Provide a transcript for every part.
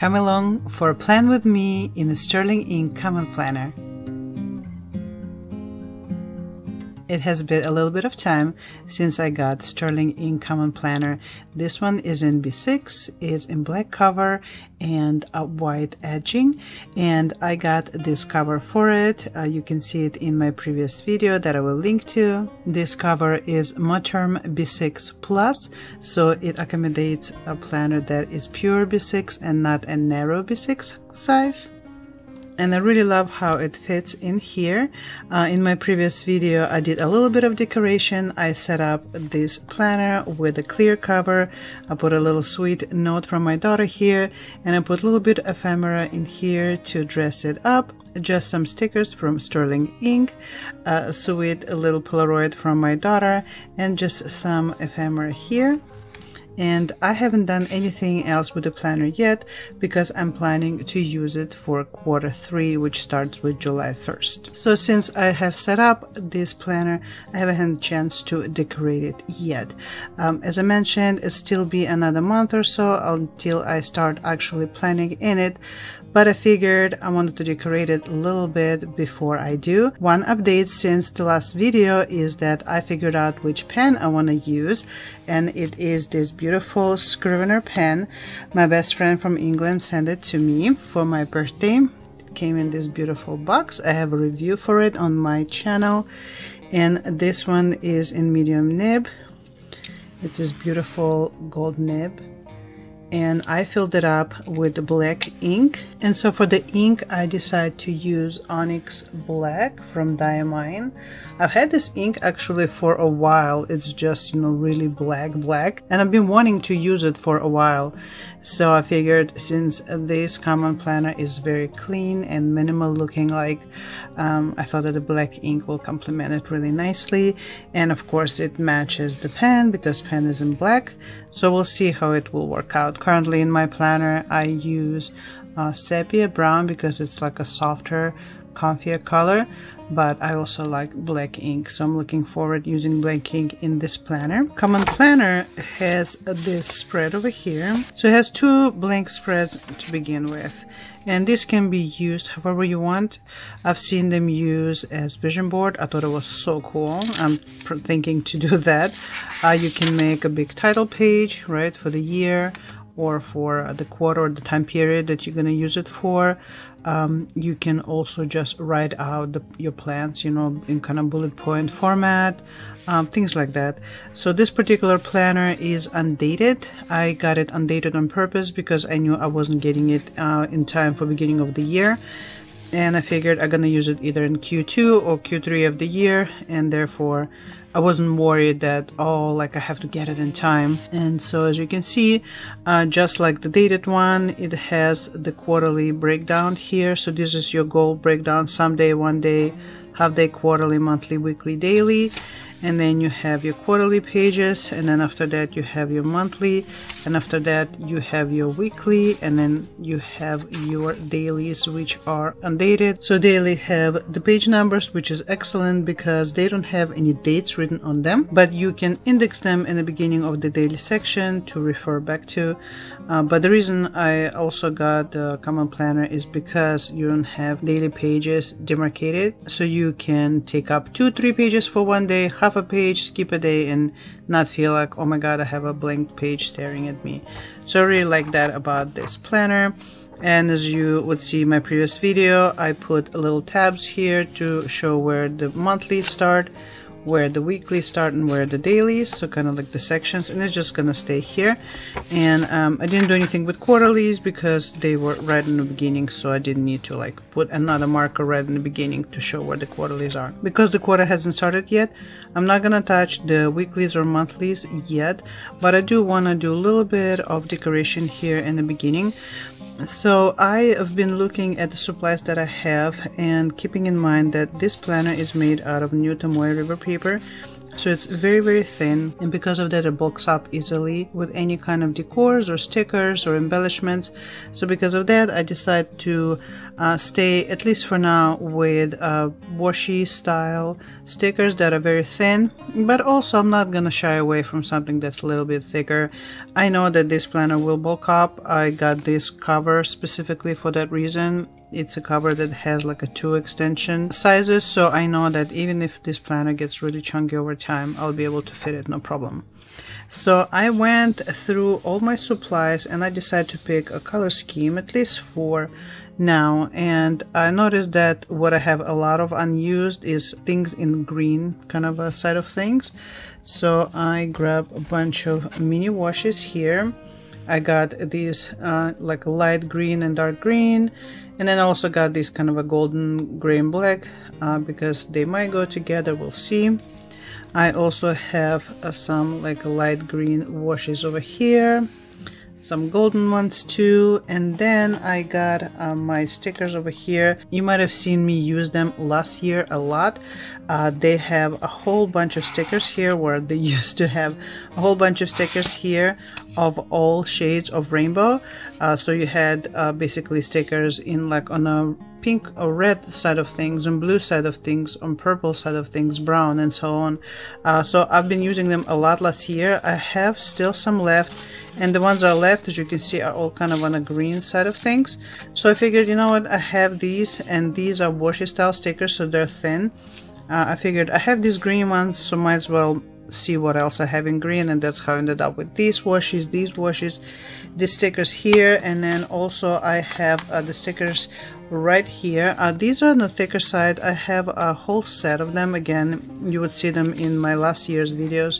Come along for a plan with me in a Sterling Ink Common Planner. It has been a little bit of time since I got Sterling Ink Common Planner. This one is in B6, is in black cover and a white edging, and I got this cover for it. You can see it in my previous video that I will link to. This cover is Moterm B6 Plus, so it accommodates a planner that is pure B6 and not a narrow B6 size. And I really love how it fits in here. In my previous video I did a little bit of decoration. I set up this planner with a clear cover. I put a little sweet note from my daughter here, and I put a little bit of ephemera in here to dress it up. Just some stickers from Sterling Ink, a sweet little Polaroid from my daughter, and just some ephemera here. And I haven't done anything else with the planner yet because I'm planning to use it for Q3, which starts with July 1st. So since I have set up this planner, I haven't had a chance to decorate it yet. As I mentioned, it'll still be another month or so until I start actually planning in it. But I figured I wanted to decorate it a little bit before I do. One update since the last video is that I figured out which pen I want to use, and it is this beautiful Scrivener pen. My best friend from England sent it to me for my birthday. It came in this beautiful box. I have a review for it on my channel, and this one is in medium nib. It's this beautiful gold nib. And I filled it up with black ink, and so for the ink I decided to use Onyx Black from Diamine. I've had this ink actually for a while. It's just, you know, really black, and I've been wanting to use it for a while. So I figured since this common planner is very clean and minimal looking, like I thought that the black ink will complement it really nicely, and of course it matches the pen because pen is in black. So we'll see how it will work out. Currently in my planner I use sepia brown because it's like a softer, comfier color, but I also like black ink, so I'm looking forward using black ink in this planner. Common Planner has this spread over here, so it has two blank spreads to begin with, and this can be used however you want. I've seen them used as vision board. I thought it was so cool. I'm thinking to do that. You can make a big title page, right, for the year or for the quarter or the time period that you're going to use it for. You can also just write out your plans, you know, in kind of bullet point format, things like that. So this particular planner is undated. I got it undated on purpose because I knew I wasn't getting it in time for beginning of the year, and I figured I'm gonna use it either in Q2 or Q3 of the year, and therefore I wasn't worried that, oh, like I have to get it in time. And so as you can see, just like the dated one, it has the quarterly breakdown here. So this is your goal breakdown: someday, one day, half day, quarterly, monthly, weekly, daily. And then you have your quarterly pages, and then after that you have your monthly, and after that you have your weekly, and then you have your dailies, which are undated. So daily have the page numbers, which is excellent because they don't have any dates written on them, but you can index them in the beginning of the daily section to refer back to. But the reason I also got the Common Planner is because you don't have daily pages demarcated, so you can take up 2-3 pages for one day, half a page, skip a day, and not feel like, oh my god, I have a blank page staring at me. So I really like that about this planner. And as you would see in my previous video, I put little tabs here to show where the monthly start, where the weekly start, and where the dailies, so kind of like the sections, and it's just gonna stay here. And I didn't do anything with quarterlies because they were right in the beginning, so I didn't need to like put another marker right in the beginning to show where the quarterlies are. Because the quarter hasn't started yet, I'm not gonna touch the weeklies or monthlies yet, but I do want to do a little bit of decoration here in the beginning. So I have been looking at the supplies that I have and keeping in mind that this planner is made out of New Tamoy river paper. so it's very thin, and because of that it bulks up easily with any kind of decors or stickers or embellishments. So because of that I decided to stay, at least for now, with washi style stickers that are very thin, but also I'm not gonna shy away from something that's a little bit thicker. I know that this planner will bulk up. I got this cover specifically for that reason. It's a cover that has like a 2 extension sizes, so I know that even if this planner gets really chunky over time, I'll be able to fit it no problem. So I went through all my supplies and I decided to pick a color scheme, at least for now, and I noticed that what I have a lot of unused is things in green kind of a side of things. So I grabbed a bunch of mini washes here. I got these like light green and dark green, and then I also got these kind of a golden gray and black because they might go together, we'll see. I also have some like light green washes over here, some golden ones too, and then I got my stickers over here. You might have seen me use them last year a lot. They have a whole bunch of stickers here, where they used to have a whole bunch of stickers here of all shades of rainbow. So you had basically stickers in like on a pink or red side of things, on blue side of things, on purple side of things, brown, and so on. So I've been using them a lot last year. I have still some left, and the ones that are left, as you can see, are all kind of on the green side of things. So I figured, you know what, I have these, and these are washi style stickers, so they're thin. I figured I have these green ones, so might as well see what else I have in green, and that's how I ended up with these washes, these stickers here, and then also I have the stickers right here. These are on the thicker side. I have a whole set of them. Again, you would see them in my last year's videos,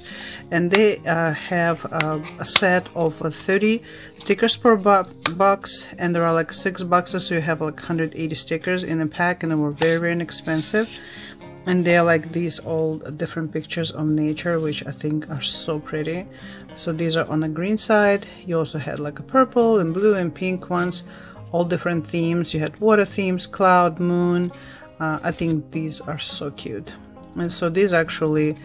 and they have a set of 30 stickers per box, and there are like 6 boxes, so you have like 180 stickers in a pack, and they were very inexpensive. And they're like these all different pictures of nature, which I think are so pretty. So these are on the green side. You also had like a purple and blue and pink ones, all different themes. You had water themes, cloud, moon. I think these are so cute. And so these actually,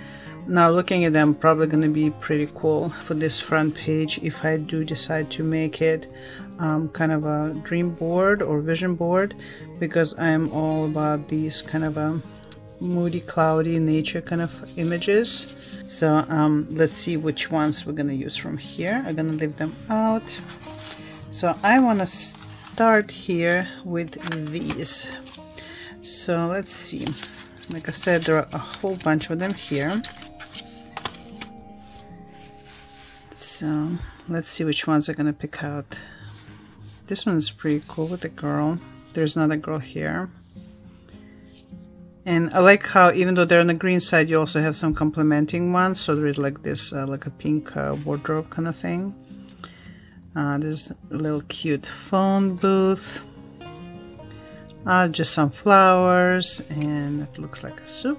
now looking at them, probably going to be pretty cool for this front page if I do decide to make it kind of a dream board or vision board, because I'm all about these kind of moody, cloudy nature kind of images. So let's see which ones we're gonna use from here. I'm gonna leave them out. So I want to start here with these. So let's see. Like I said, there are a whole bunch of them here. So let's see which ones I'm gonna pick out. This one is pretty cool with the girl. There's another girl here. And I like how, even though they're on the green side, you also have some complementing ones. So there is like this, like a pink wardrobe kind of thing. There's a little cute phone booth. Just some flowers, and it looks like a soup.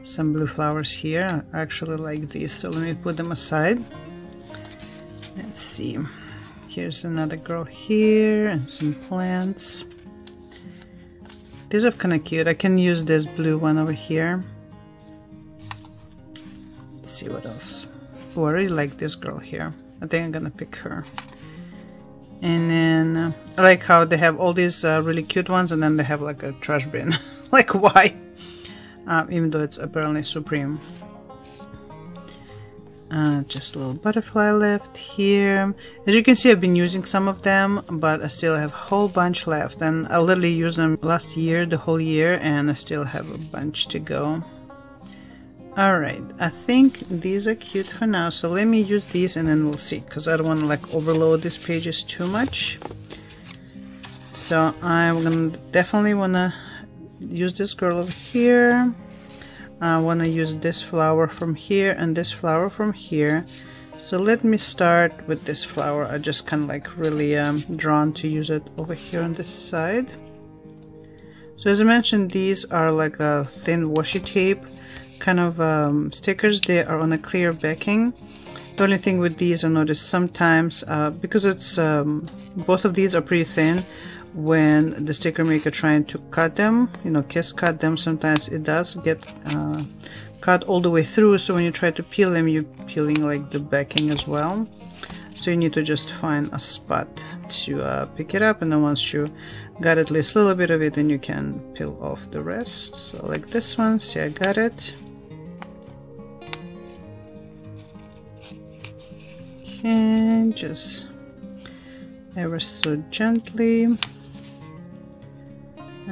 Some blue flowers here. I actually like these, so let me put them aside. Let's see. Here's another girl here, and some plants. These are kind of cute. I can use this blue one over here. Let's see what else. Oh, I really like this girl here. I think I'm gonna pick her. And then I like how they have all these really cute ones, and then they have like a trash bin. Like, why? Even though it's apparently Supreme. Just a little butterfly left here. As you can see, I've been using some of them, but I still have a whole bunch left, and I literally used them last year, the whole year, and I still have a bunch to go. Alright, I think these are cute for now, so let me use these and then we'll see, because I don't want to like overload these pages too much. So I'm gonna definitely want to use this girl over here. I want to use this flower from here and this flower from here. So let me start with this flower. I just kind of like really drawn to use it over here on this side. So as I mentioned, these are like a thin washi tape kind of stickers. They are on a clear backing. The only thing with these I noticed sometimes, because it's both of these are pretty thin, when the sticker maker trying to cut them, you know, cut them, sometimes it does get cut all the way through, so when you try to peel them, you're peeling like the backing as well. So you need to just find a spot to pick it up, and then once you got at least a little bit of it, then you can peel off the rest. So like this one, see, I got it. And just ever so gently.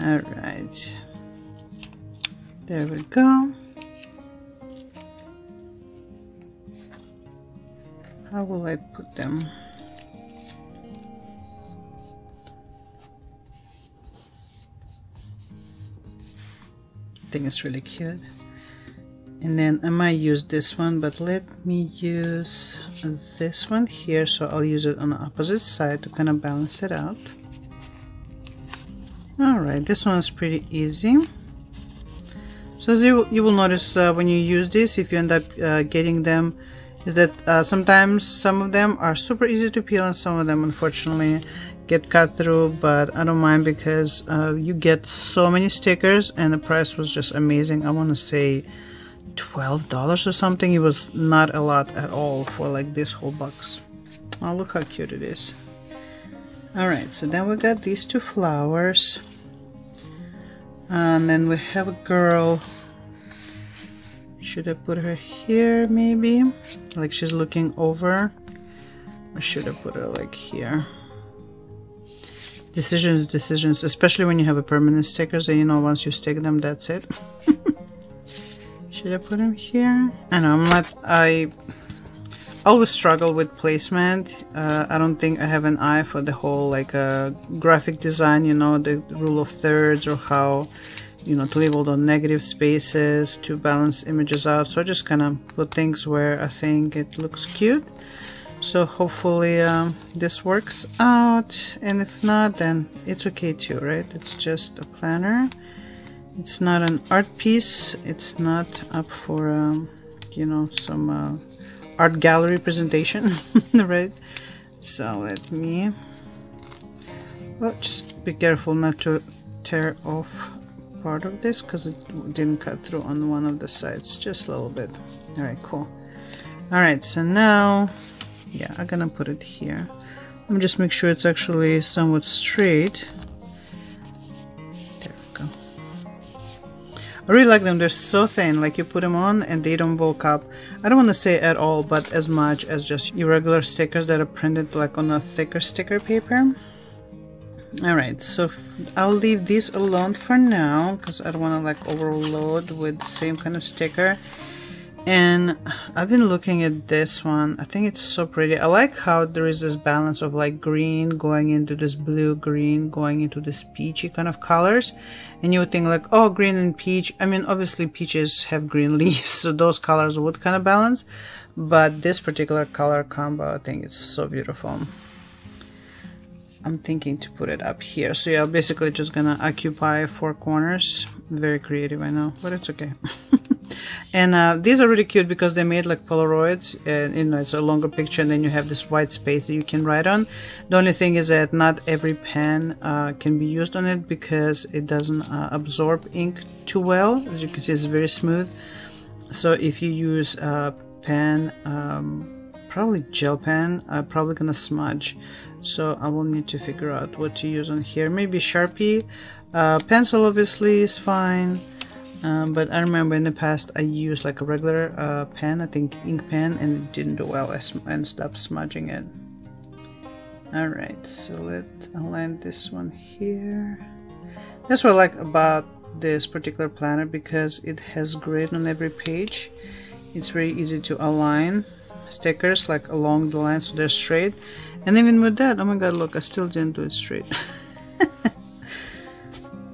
All right, there we go. How will I put them? I think it's really cute. And then I might use this one, but let me use this one here, so I'll use it on the opposite side to kind of balance it out. Alright, this one is pretty easy. So as you will notice when you use this, if you end up getting them, is that sometimes some of them are super easy to peel and some of them unfortunately get cut through, but I don't mind because you get so many stickers and the price was just amazing. I want to say $12 or something. It was not a lot at all for like this whole box. Oh, look how cute it is. Alright, so then we got these two flowers, and then we have a girl. Should I put her here maybe? Like she's looking over? Or should I put her like here? Decisions, especially when you have a permanent stickers and you know once you stick them, that's it. Should I put them here? I know, I always struggle with placement. I don't think I have an eye for the whole like graphic design, you know, the rule of thirds, or how, you know, to leave all the negative spaces to balance images out. So I just kind of put things where I think it looks cute. So hopefully this works out, and if not, then it's okay too, right? It's just a planner. It's not an art piece. It's not up for you know, some art gallery presentation, right? So let me, well, just be careful not to tear off part of this because it didn't cut through on one of the sides, just a little bit. All right, cool. All right, so now, yeah, I'm gonna put it here. Let me just make sure it's actually somewhat straight. There we go. I really like them. They're so thin, like you put them on and they don't bulk up. I don't want to say at all, but as much as just your regular stickers that are printed like on a thicker sticker paper. Alright, so I'll leave these alone for now because I don't want to like overload with the same kind of sticker. And I've been looking at this one. I think it's so pretty. I like how there is this balance of like green going into this blue, green going into this peachy kind of colors. And you would think like, oh, green and peach. I mean, obviously peaches have green leaves, so those colors would kind of balance. But this particular color combo, I think it's so beautiful. I'm thinking to put it up here. So yeah, basically just gonna occupy 4 corners. Very creative, I know, but it's okay. And these are really cute because they made like Polaroids, and you know, it's a longer picture and then you have this white space that you can write on. The only thing is that not every pen can be used on it because it doesn't absorb ink too well. As you can see, it's very smooth. So if you use a pen, probably gel pen, probably gonna smudge. So I will need to figure out what to use on here. Maybe Sharpie. Pencil obviously is fine. But I remember in the past I used like a regular pen, I think ink pen, and it didn't do well and stopped smudging it. Alright, so let's align this one here. That's what I like about this particular planner, because it has grid on every page. It's very easy to align stickers like along the line so they're straight. And even with that, oh my god, look, I still didn't do it straight.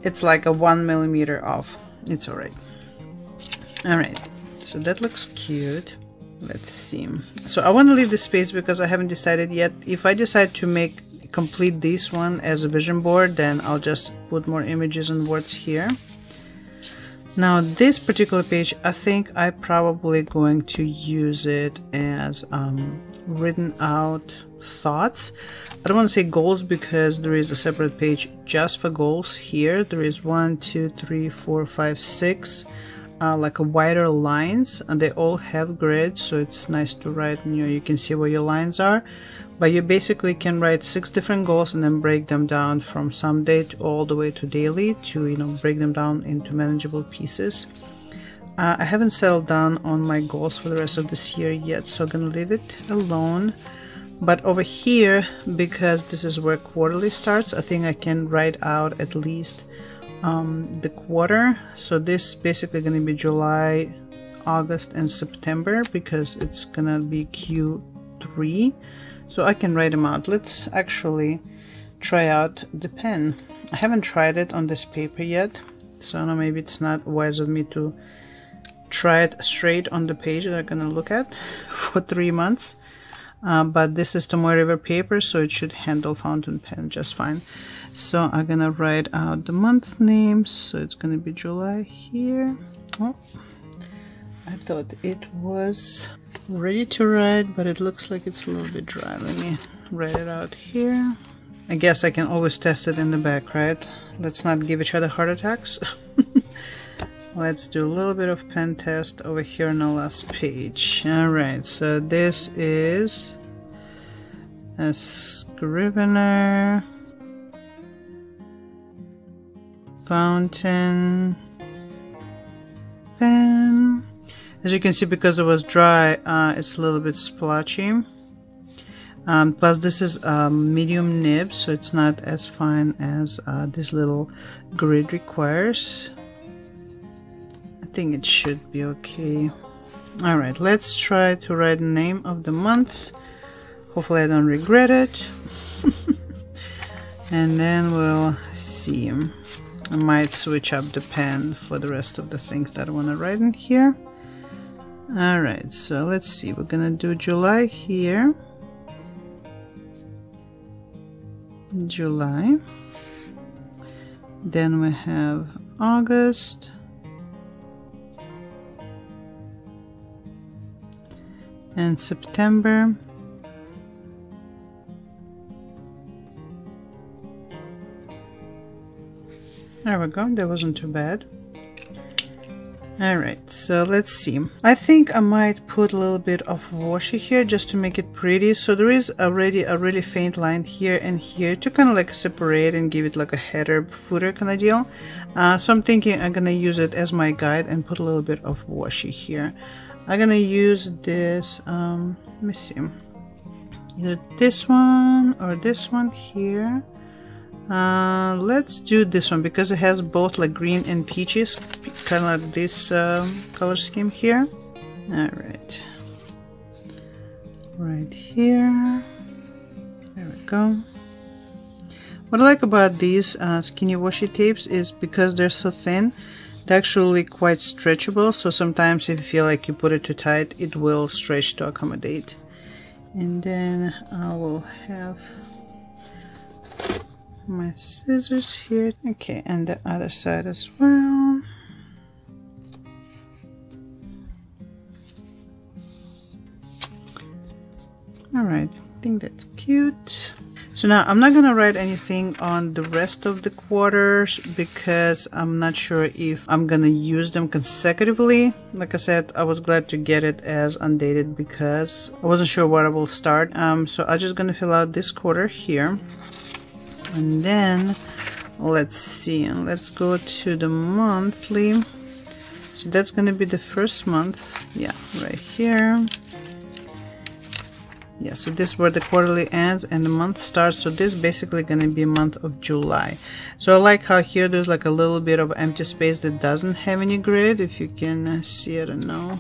It's like a 1 millimeter off. It's alright. Alright, so that looks cute. Let's see. So I want to leave this space because I haven't decided yet. If I decide to complete this one as a vision board, then I'll just put more images and words here. Now this particular page, I think I'm probably going to use it as written out thoughts. I don't want to say goals because there is a separate page just for goals here. There is 1, 2, 3, 4, 5, 6 like a wider lines, and they all have grids, so it's nice to write, and you can see where your lines are. But you basically can write 6 different goals and then break them down from some date all the way to daily to break them down into manageable pieces. I haven't settled down on my goals for the rest of this year yet, so I'm gonna leave it alone. But over here, because this is where quarterly starts, I think I can write out at least the quarter. So this is basically going to be July, August, and September, because it's gonna be Q3. So I can write them out. Let's actually try out the pen. I haven't tried it on this paper yet, so I don't know, maybe it's not wise of me to try it straight on the page that I'm gonna look at for 3 months. But this is Tomoe River paper, so it should handle fountain pen just fine. So I'm gonna write out the month names. So it's gonna be July here. Oh, I thought it was ready to write, but it looks like it's a little bit dry. Let me write it out here. I guess I can always test it in the back, right? Let's not give each other heart attacks. Let's do a little bit of pen test over here on the last page. Alright, so this is a Scrivener fountain pen. As you can see, because it was dry, it's a little bit splotchy. Plus this is a medium nib, so it's not as fine as this little grid requires. I think it should be okay. Alright, let's try to write the name of the month. Hopefully I don't regret it. And then we'll see. I might switch up the pen for the rest of the things that I want to write in here. Alright, so let's see. We're gonna do July here. July. Then we have August. And September. There we go, that wasn't too bad. Alright, so let's see. I think I might put a little bit of washi here just to make it pretty. So there is already a really faint line here and here to kind of like separate and give it like a header footer kind of deal. So I'm thinking I'm gonna use it as my guide and put a little bit of washi here. I'm gonna use this, let me see, either this one or this one here. Let's do this one because it has both like green and peaches, kind of like this color scheme here. Alright, right here, there we go. What I like about these skinny washi tapes is because they're so thin, they're actually quite stretchable, so sometimes if you feel like you put it too tight, it will stretch to accommodate. And then I will have my scissors here. Okay, and the other side as well. Alright, I think that's cute. So now I'm not gonna write anything on the rest of the quarters because I'm not sure if I'm gonna use them consecutively. Like I said, I was glad to get it as undated because I wasn't sure where I will start. So I'm just gonna fill out this quarter here. And then let's see, let's go to the monthly. So that's gonna be the first month. Yeah, right here. Yeah, so this is where the quarterly ends and the month starts. So this is basically going to be a month of July. So I like how here there's like a little bit of empty space that doesn't have any grid, if you can see, I don't know.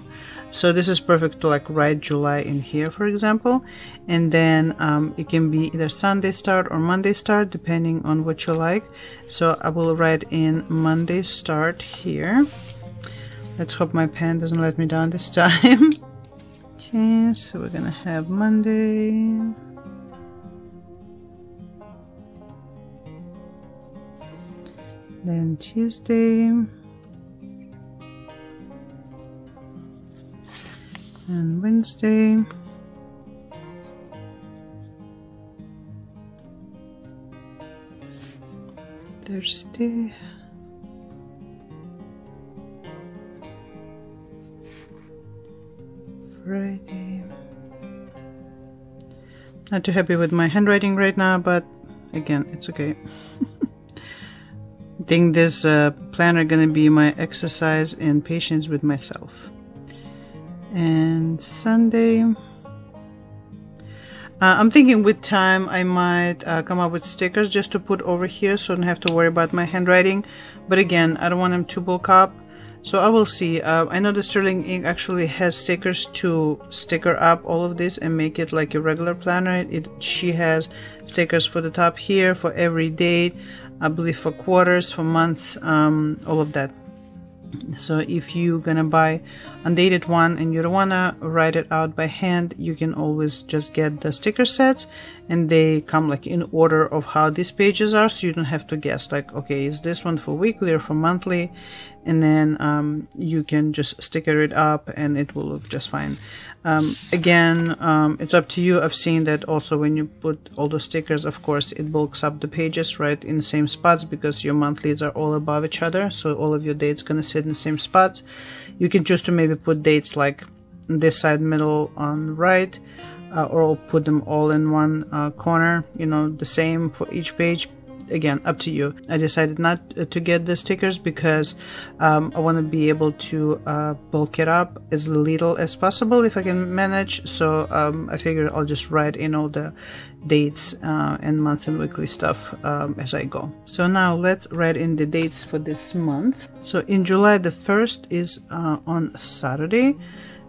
So this is perfect to like write July in here, for example. And then it can be either Sunday start or Monday start, depending on what you like. So I will write in Monday start here. Let's hope my pen doesn't let me down this time. Okay, so we're gonna have Monday, then Tuesday, and Wednesday, Thursday, writing. Not too happy with my handwriting right now, but again, it's okay. I think this planner gonna be my exercise in patience with myself. And Sunday, I'm thinking with time I might come up with stickers just to put over here so I don't have to worry about my handwriting. But again, I don't want them to bulk up, so I will see. I know the Sterling Ink actually has stickers to sticker up all of this and make it like a regular planner. She has stickers for the top here, for every date, I believe for quarters, for months, all of that. So if you're gonna buy undated one and you don't wanna write it out by hand, you can always just get the sticker sets, and they come like in order of how these pages are, so you don't have to guess like, okay, is this one for weekly or for monthly, and then you can just sticker it up and it will look just fine. Again, it's up to you. I've seen that also when you put all the stickers, of course it bulks up the pages right in the same spots because your monthlies are all above each other, so all of your dates gonna sit in the same spots. You can choose to maybe put dates like this side, middle, on right, or I'll put them all in one corner, you know, the same for each page. Again, up to you. I decided not to get the stickers because I want to be able to bulk it up as little as possible if I can manage. So I figured I'll just write in all the dates and month and weekly stuff as I go. So now let's write in the dates for this month. So in July, the 1st is on Saturday.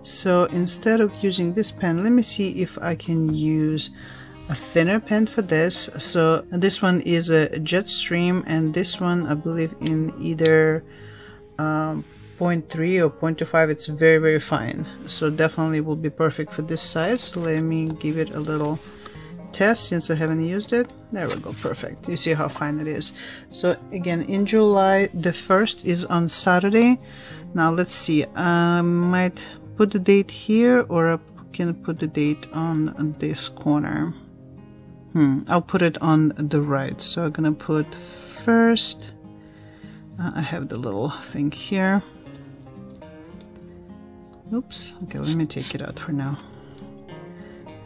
So instead of using this pen, let me see if I can use a thinner pen for this. So this one is a Jetstream, and this one I believe in either 0.3 or 0.25. It's very fine, so definitely will be perfect for this size. So let me give it a little test since I haven't used it. There we go, perfect. You see how fine it is. So again, in July, the 1st is on Saturday. Now let's see, I might put the date here, or I can put the date on this corner. I'll put it on the right. So I'm gonna put 1st. I have the little thing here. Oops. Okay, let me take it out for now.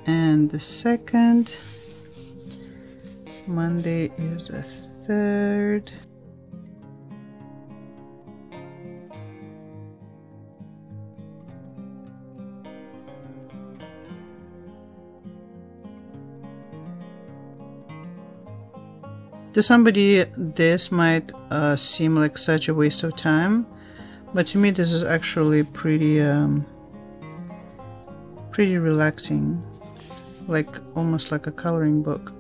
And the 2nd. Monday is a 3rd. To somebody, this might seem like such a waste of time, but to me this is actually pretty relaxing, like almost like a coloring book.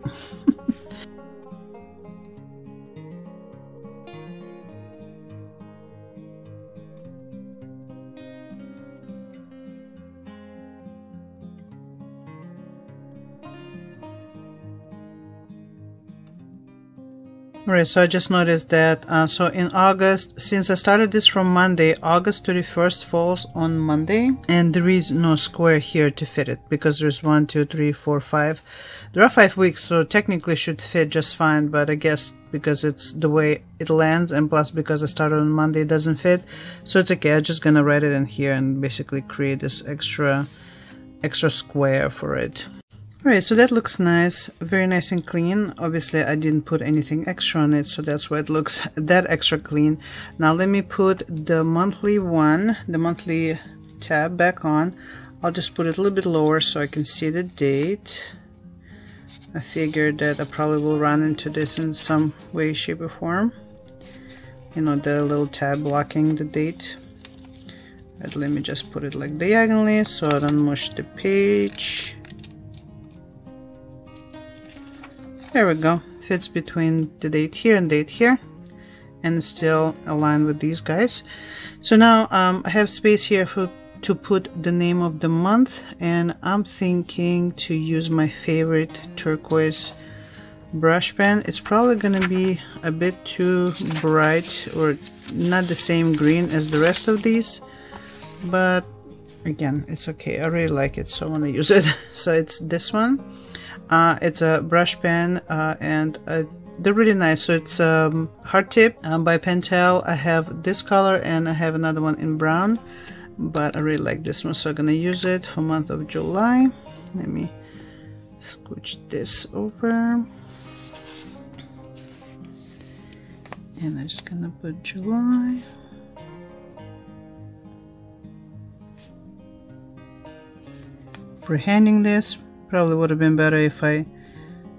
Alright, so I just noticed that, so in August, since I started this from Monday, August 31st falls on Monday, and there is no square here to fit it, because there's 1, 2, 3, 4, 5. There are 5 weeks, so technically should fit just fine, but I guess because it's the way it lands, and plus because I started on Monday, it doesn't fit, so it's okay. I'm just gonna write it in here and basically create this extra square for it. Alright, so that looks nice, very nice and clean. Obviously I didn't put anything extra on it, so that's why it looks that extra clean. Now let me put the monthly one, the monthly tab back on. I'll just put it a little bit lower so I can see the date. I figured that I probably will run into this in some way, shape or form. You know, the little tab blocking the date. Right, let me just put it like diagonally so I don't mush the page. There we go, fits between the date here and date here, and still aligned with these guys. So now I have space here to put the name of the month, and I'm thinking to use my favorite turquoise brush pen. It's probably gonna be a bit too bright or not the same green as the rest of these, but again, it's okay. I really like it, so I want to use it. So it's this one. It's a brush pen, and they're really nice. So it's hard tip by Pentel. I have this color and I have another one in brown. but I really like this one, so I'm gonna use it for month of July. Let me scooch this over, and I'm just gonna put July. Freehanding this probably would have been better if I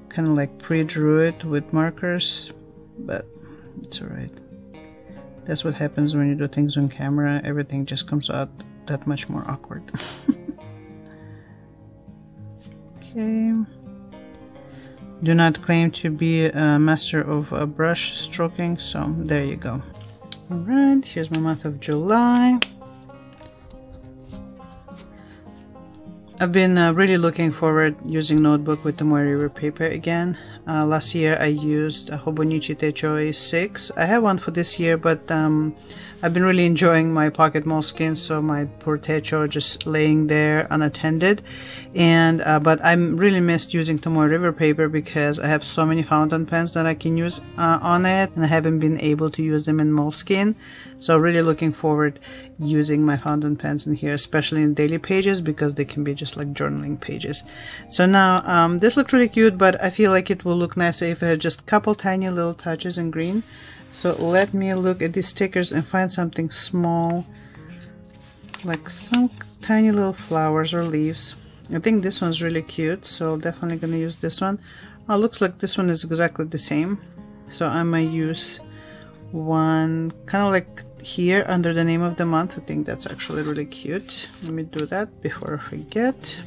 kind of like pre-drew it with markers, but it's alright. That's what happens when you do things on camera. Everything just comes out that much more awkward. Okay. Do not claim to be a master of brush stroking, so there you go. Alright, here's my month of July. I've been really looking forward using notebook with the Moterm paper again. Last year I used a Hobonichi Techoi 6. I have one for this year, but I've been really enjoying my pocket moleskin, so my poor Techoi just laying there unattended. And but I'm really missed using Tomoe River paper because I have so many fountain pens that I can use on it, and I haven't been able to use them in moleskin. So really looking forward using my fountain pens in here, especially in daily pages, because they can be just like journaling pages. So now this looks really cute, but I feel like it will look nicer if I had just a couple tiny little touches in green. So let me look at these stickers and find something small, like some tiny little flowers or leaves. I think this one's really cute, so definitely gonna use this one. Oh, looks like this one is exactly the same, so I might use one kind of like here under the name of the month. I think that's actually really cute. Let me do that before I forget.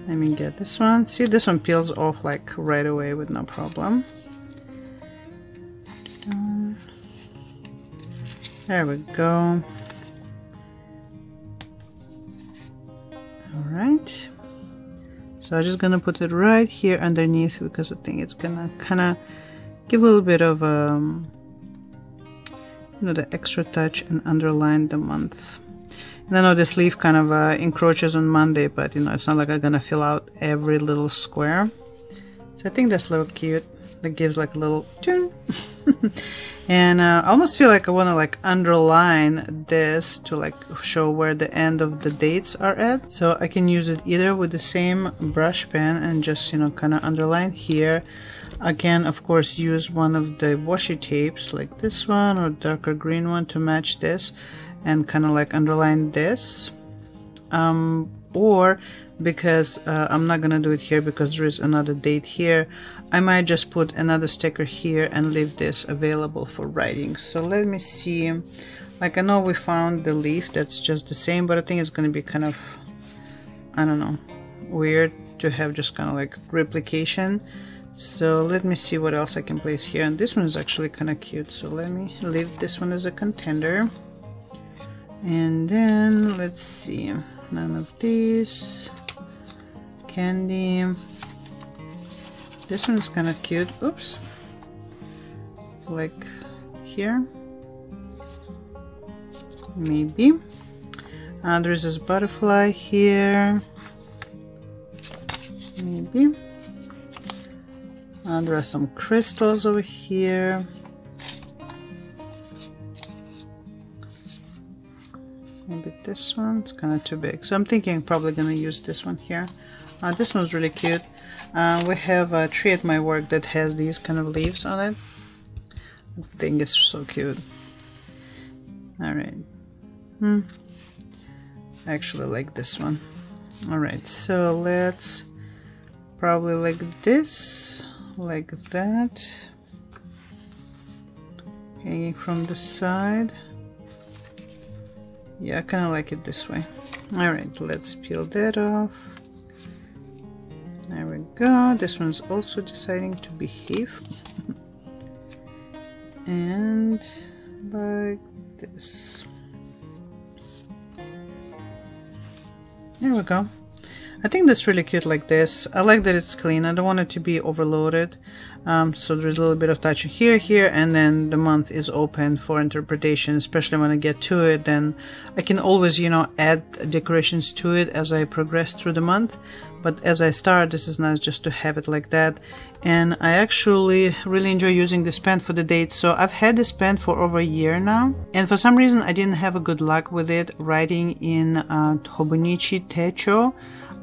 Let me get this one. See, this one peels off like right away with no problem. There we go. Alright, so I'm just gonna put it right here underneath because I think it's gonna kind of give a little bit of you know, the extra touch and underline the month. And I know this leaf kind of encroaches on Monday, but you know, it's not like I'm gonna fill out every little square. So I think that's a little cute. That gives like a little tune. And I almost feel like I want to like underline this to like show where the end of the dates are at. So I can use it either with the same brush pen and just, you know, kind of underline here. I can of course use one of the washi tapes like this one or darker green one to match this and kind of like underline this. Or because I'm not gonna do it here because there is another date here, I might just put another sticker here and leave this available for writing. So let me see, like I know we found the leaf that's just the same, but I think it's gonna be kind of, I don't know, weird to have just kind of like replication. So let me see what else I can place here, and this one is actually kind of cute, so let me leave this one as a contender. And then let's see, none of these. Candy. This one's kind of cute. Oops. Like here. Maybe. There's this butterfly here. Maybe. There are some crystals over here. Maybe this one's kind of too big, so I'm thinking I'm probably gonna use this one here. This one's really cute. We have a tree at my work that has these kind of leaves on it. I think it's so cute. Alright. I actually like this one. Alright, so let's probably like this, like that, hanging from the side. Yeah, I kind of like it this way. Alright, let's peel that off. There we go. This one's also deciding to behave. And like this. There we go. I think that's really cute like this. I like that it's clean. I don't want it to be overloaded. So there's a little bit of touch here, and then the month is open for interpretation, especially when I get to it. Then I can always, you know, add decorations to it as I progress through the month. but as I start, this is nice just to have it like that. And I actually really enjoy using this pen for the dates. So I've had this pen for over a year now, and for some reason I didn't have a good luck with it writing in Hobonichi Techo.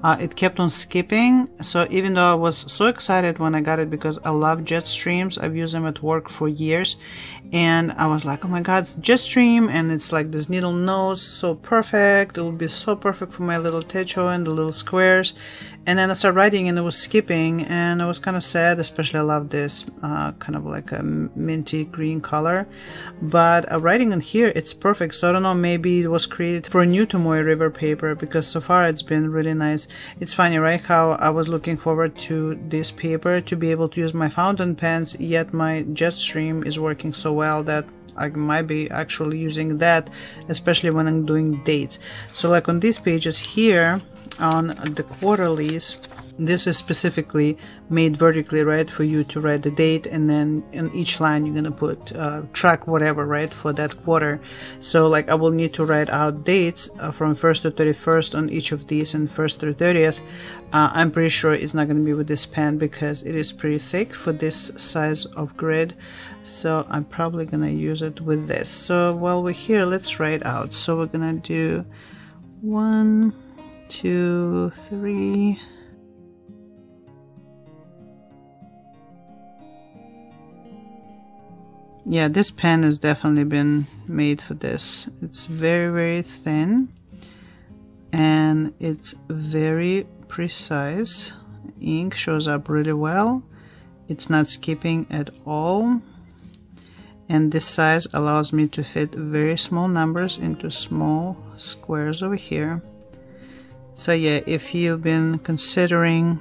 It kept on skipping, so even though I was so excited when I got it because I love Jetstreams, I've used them at work for years, and I was like, oh my god, it's Jetstream, and it's like this needle nose, so perfect, it will be so perfect for my little techo and the little squares. And then I started writing and it was skipping, and I was kind of sad, especially I love this kind of like a minty green color. But writing on here, it's perfect. So I don't know, maybe it was created for a new Tomoe River paper, because so far it's been really nice. It's funny, right, how I was looking forward to this paper to be able to use my fountain pens, yet my Jetstream is working so well that I might be actually using that, especially when I'm doing dates. So like on these pages here, on the quarterlies, this is specifically made vertically, right, for you to write the date, and then in each line you're gonna put track whatever, right, for that quarter. So like I will need to write out dates from 1st to 31st on each of these, and 1st through 30th. I'm pretty sure it's not gonna be with this pen because it is pretty thick for this size of grid, so I'm probably gonna use it with this. So while we're here, let's write out. So we're gonna do 1, 2, 3. Yeah, this pen has definitely been made for this. It's very, very thin, and it's very precise. Ink shows up really well. It's not skipping at all. And this size allows me to fit very small numbers into small squares over here. So yeah, if you've been considering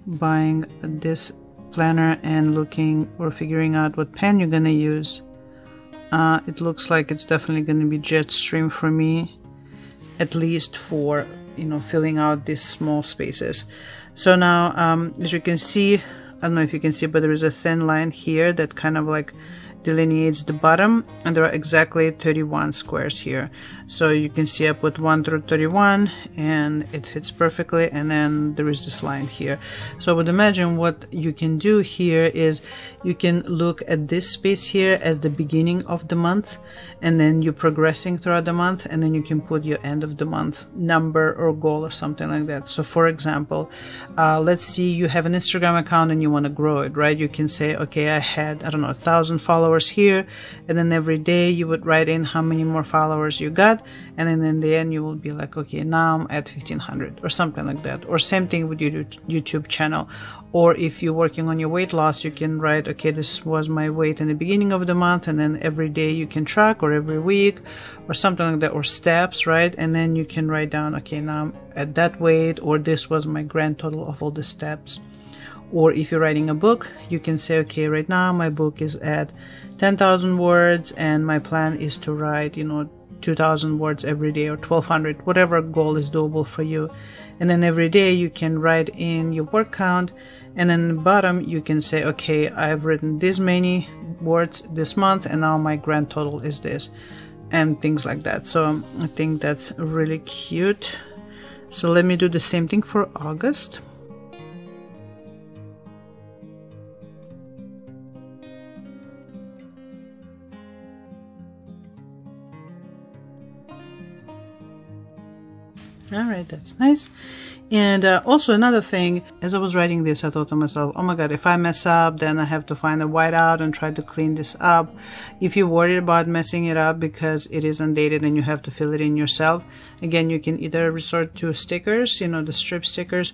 buying this planner and looking or figuring out what pen you're gonna use, it looks like it's definitely gonna be Jetstream for me, at least for, you know, filling out these small spaces. So now as you can see, I don't know if you can see, but there is a thin line here that kind of like delineates the bottom, and there are exactly 31 squares here. So you can see I put 1 through 31 and it fits perfectly, and then there is this line here. So I would imagine what you can do here is you can look at this space here as the beginning of the month, and then you're progressing throughout the month, and then you can put your end of the month number or goal or something like that. So for example, let's see you have an Instagram account and you want to grow it, right? You can say, okay, I had, I don't know, 1,000 followers here, and then every day you would write in how many more followers you got, and then in the end you will be like, okay, now I'm at 1,500 or something like that. Or same thing with your YouTube channel. Or if you're working on your weight loss, you can write, okay, this was my weight in the beginning of the month, and then every day you can track, or every week, or something like that, or steps, right? And then you can write down, okay, now I'm at that weight, or this was my grand total of all the steps. Or if you're writing a book, you can say, okay, right now my book is at 10,000 words, and my plan is to write, you know, 2,000 words every day, or 1,200, whatever goal is doable for you. And then every day you can write in your word count, and then in the bottom you can say, okay, I've written this many words this month, and now my grand total is this, and things like that. So I think that's really cute. So let me do the same thing for August. All right, that's nice. And also another thing, as I was writing this, I thought to myself, oh my god, if I mess up, then I have to find a whiteout and try to clean this up. If you're worried about messing it up because it is undated and you have to fill it in yourself, again, you can either resort to stickers, you know, the strip stickers,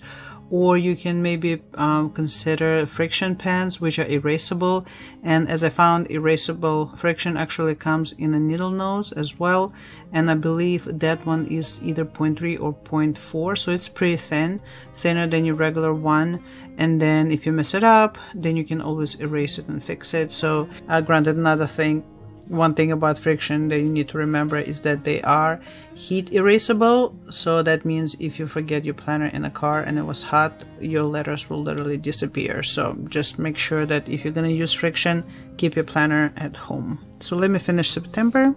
or you can maybe consider friction pens, which are erasable. And as I found, erasable friction actually comes in a needle nose as well, and I believe that one is either 0.3 or 0.4, so it's pretty thin, thinner than your regular one. And then if you mess it up, then you can always erase it and fix it. So granted, another thing, one thing about friction that you need to remember is that they are heat erasable. So that means if you forget your planner in a car and it was hot, your letters will literally disappear. So just make sure that if you're going to use friction, keep your planner at home. So let me finish September.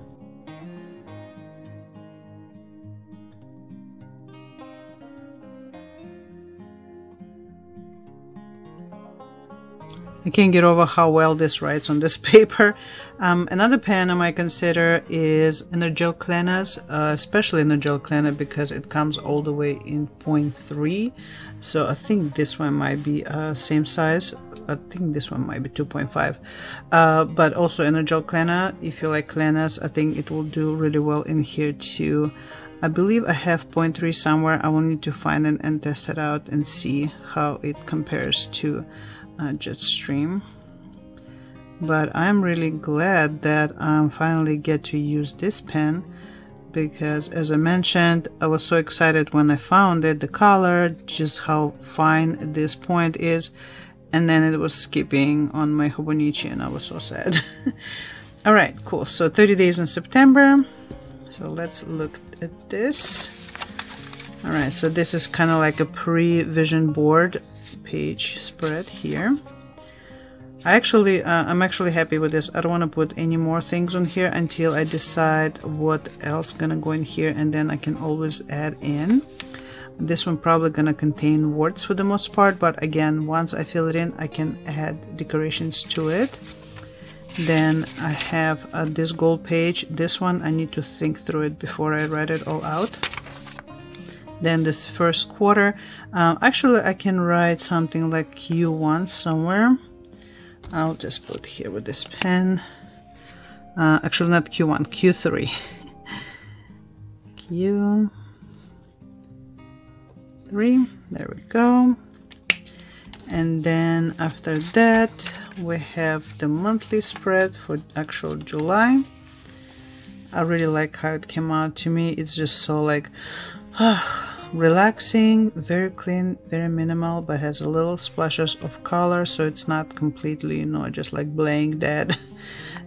I can't get over how well this writes on this paper. Another pen I might consider is EnerGel Clena's, especially EnerGel Clena, because it comes all the way in 0.3. So I think this one might be same size. I think this one might be 2.5. But also EnerGel Clena, if you like Clena's, I think it will do really well in here too. I believe I have 0.3 somewhere. I will need to find it and test it out and see how it compares to Jetstream. But I'm really glad that I finally get to use this pen, because as I mentioned, I was so excited when I found it, the color, just how fine this point is, and then it was skipping on my Hobonichi and I was so sad. Alright, cool. So 30 days in September. So let's look at this. Alright, so this is kind of like a pre-vision board page spread here. I'm actually happy with this. I don't want to put any more things on here until I decide what else gonna go in here, and then I can always add in. This one probably gonna contain words for the most part, but again, once I fill it in, I can add decorations to it. Then I have this gold page. This one I need to think through it before I write it all out. Then this first quarter, actually I can write something like Q1 somewhere. I'll just put here with this pen. Actually not Q1, Q3. Q3, there we go. And then after that we have the monthly spread for actual July. I really like how it came out to me. It's just so like relaxing, very clean, very minimal, but has a little splashes of color, so it's not completely, you know, just like blank dead.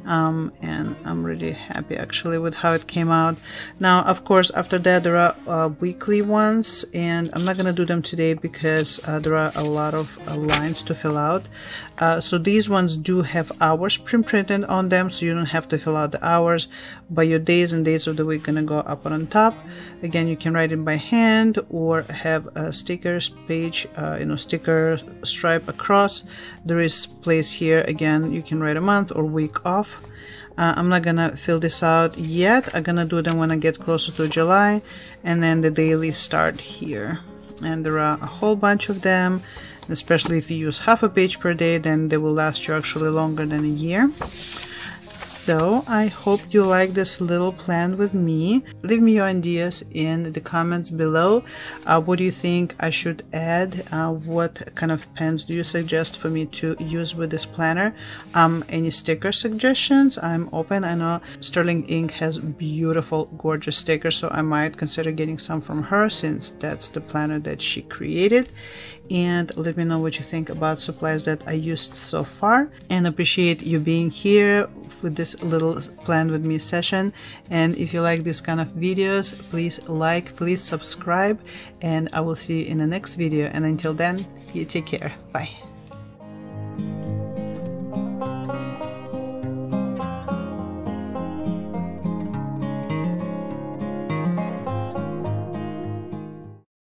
And I'm really happy actually with how it came out. Now of course after that there are weekly ones, and I'm not gonna do them today because there are a lot of lines to fill out. So these ones do have hours printed on them, so you don't have to fill out the hours, but your days and days of the week gonna go up on top. Again, you can write it by hand or have a stickers page, you know, sticker stripe across. There is place here, again, you can write a month or week off. I'm not gonna fill this out yet. I'm gonna do them when I get closer to July, and then the dailies start here. And there are a whole bunch of them, especially if you use half a page per day, then they will last you actually longer than a year. So I hope you like this little plan with me. Leave me your ideas in the comments below. What do you think I should add? What kind of pens do you suggest for me to use with this planner? Any sticker suggestions? I'm open. I know Sterling Ink has beautiful, gorgeous stickers, so I might consider getting some from her since that's the planner that she created. And let me know what you think about supplies that I used so far, and appreciate you being here with this little plan with me session. And if you like this kind of videos, please like, please subscribe, and I will see you in the next video. And until then, you take care. Bye.